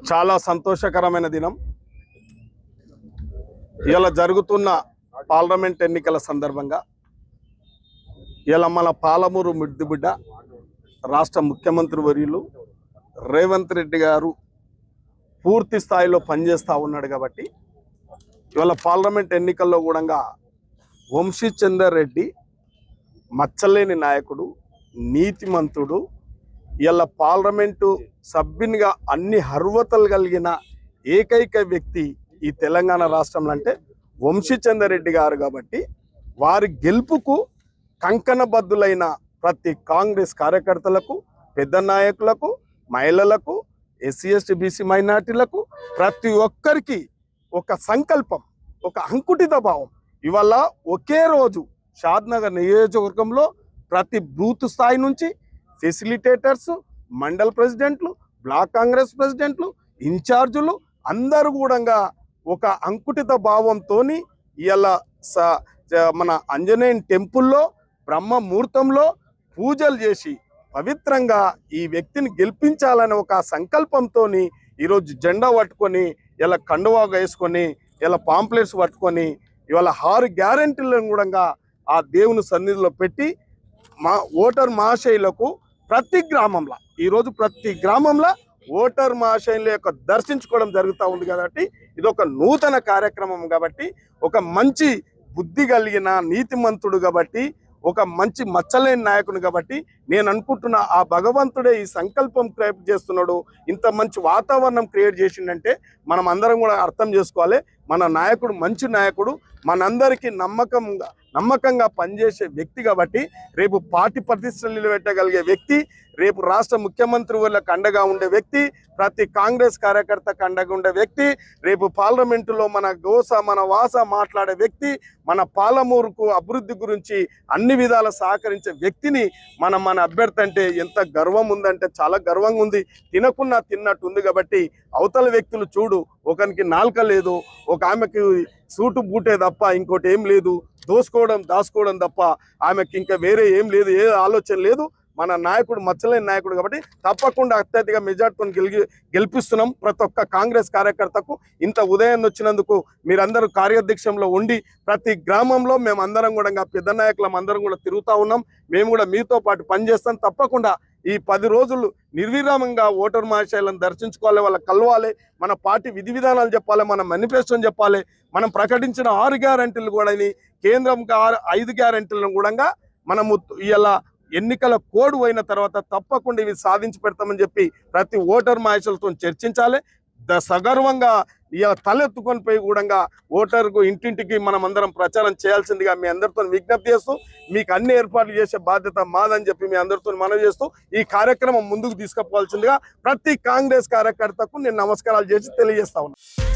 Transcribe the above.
చాలా సంతోషకరమైన దినం. ఇలా జరుగుతున్న పార్లమెంట్ ఎన్నికల సందర్భంగా ఇలా మన పాలమూరు ముద్దుబిడ్డ రాష్ట్ర ముఖ్యమంత్రి వర్యులు రేవంత్ రెడ్డి గారు పూర్తి స్థాయిలో పనిచేస్తూ ఉన్నాడు. కాబట్టి ఇవాళ పార్లమెంట్ ఎన్నికల్లో కూడా వంశీ చందర్ రెడ్డి మచ్చలేని నాయకుడు, నీతిమంతుడు, ఇలా పార్లమెంటు సభ్యునిగా అన్ని అర్హతలు కలిగిన ఏకైక వ్యక్తి ఈ తెలంగాణ రాష్ట్రంలో అంటే వంశీ చందర్ రెడ్డి గారు. కాబట్టి వారి గెలుపుకు కంకణబద్దులైన ప్రతి కాంగ్రెస్ కార్యకర్తలకు, పెద్ద నాయకులకు, మహిళలకు, ఎస్సీ ఎస్టీ బీసీ మైనార్టీలకు ప్రతి ఒక్కరికి ఒక సంకల్పం, ఒక అంకుటిత భావం. ఇవాళ ఒకే రోజు షాద్నగర్ నియోజకవర్గంలో ప్రతి బూత్ స్థాయి నుంచి ఫెసిలిటేటర్స్, మండల్ ప్రెసిడెంట్లు, బ్లాక్ కాంగ్రెస్ ప్రెసిడెంట్లు, ఇన్ఛార్జులు అందరూ కూడా ఒక అంకుటిత భావంతో ఇలా మన ఆంజనేయుని టెంపుల్లో బ్రహ్మ ముహూర్తంలో పూజలు చేసి పవిత్రంగా ఈ వ్యక్తిని గెలిపించాలనే ఒక సంకల్పంతో ఈరోజు జెండా పట్టుకొని ఇలా కండువా వేసుకొని ఇలా పాంప్లెట్స్ పట్టుకొని ఇవాళ 6 గ్యారెంటీలను కూడా ఆ దేవుని సన్నిధిలో పెట్టి మా ఓటర్ మహాశయులకు ప్రతి గ్రామంలో ఈరోజు ప్రతి గ్రామంలో ఓటర్ మహాశయుల యొక్క దర్శించుకోవడం జరుగుతూ ఉంది. కాబట్టి ఇది ఒక నూతన కార్యక్రమం. కాబట్టి ఒక మంచి బుద్ధి కలిగిన నీతిమంతుడు, కాబట్టి ఒక మంచి మచ్చలేని నాయకుడు. కాబట్టి నేను అనుకుంటున్న ఆ భగవంతుడే ఈ సంకల్పం క్రియేట్ చేస్తున్నాడు. ఇంత మంచి వాతావరణం క్రియేట్ చేసిండంటే మనం అందరం కూడా అర్థం చేసుకోవాలి. మన నాయకుడు మంచి నాయకుడు, మనందరికీ నమ్మకంగా పనిచేసే వ్యక్తి. కాబట్టి రేపు పార్టీ ప్రతిష్టలు నిలబెట్టగలిగే వ్యక్తి, రేపు రాష్ట్ర ముఖ్యమంత్రి వాళ్ళకి అండగా ఉండే వ్యక్తి, ప్రతి కాంగ్రెస్ కార్యకర్తకు అండగా ఉండే వ్యక్తి, రేపు పార్లమెంటులో మన గోస మన వాస మాట్లాడే వ్యక్తి, మన పాలమూరుకు అభివృద్ధి గురించి అన్ని విధాల సహకరించే వ్యక్తిని మన అభ్యర్థి అంటే ఎంత గర్వం ఉందంటే చాలా గర్వంగా ఉంది. తినకున్నా తిన్నట్టు ఉంది. కాబట్టి అవతల వ్యక్తులు చూడు, ఒకరికి నాలుక లేదు, ఒక ఆమెకి సూటు బూటే తప్ప ఇంకోటి ఏం లేదు, దాచుకోవడం తప్ప ఆమెకి ఇంకా వేరే ఏం లేదు, ఏ ఆలోచన లేదు. మన నాయకుడు మచ్చలేని నాయకుడు. కాబట్టి తప్పకుండా అత్యధిక మెజార్టీతో గెలిపిస్తున్నాం. ప్రతి ఒక్క కాంగ్రెస్ కార్యకర్తకు ఇంత ఉదయం వచ్చినందుకు మీరందరూ కార్యాధ్యక్షంలో ఉండి ప్రతి గ్రామంలో మేమందరం కూడా పెద్ద నాయకులం అందరం కూడా తిరుగుతూ ఉన్నాం. మేము కూడా మీతో పాటు పనిచేస్తాం. తప్పకుండా ఈ 10 రోజులు నిర్విరామంగా ఓటర్ మహాశయులను దర్శించుకోవాలి, వాళ్ళకి కలవాలి, మన పార్టీ విధి విధానాలు చెప్పాలి, మన మేనిఫెస్టోని చెప్పాలి, మనం ప్రకటించిన 6 గ్యారెంటీలు కూడా కేంద్రం 5 గ్యారెంటీలను కూడా మనము ఇలా ఎన్నికల కోడ్ అయిన తర్వాత తప్పకుండా ఇవి సాధించి పెడతామని చెప్పి ప్రతి ఓటర్ మహాశయులతో చర్చించాలి. సగర్వంగా ఇలా తలెత్తుకొని పోయి కూడా ఓటర్కు ఇంటింటికి మనం అందరం ప్రచారం చేయాల్సిందిగా మీ అందరితో విజ్ఞప్తి చేస్తూ మీకు అన్ని ఏర్పాట్లు చేసే బాధ్యత మాదని చెప్పి మీ అందరితో మనవి చేస్తూ ఈ కార్యక్రమం ముందుకు తీసుకుపోవాల్సిందిగా ప్రతి కాంగ్రెస్ కార్యకర్తకు నేను నమస్కారాలు చేసి తెలియజేస్తా ఉన్నాను.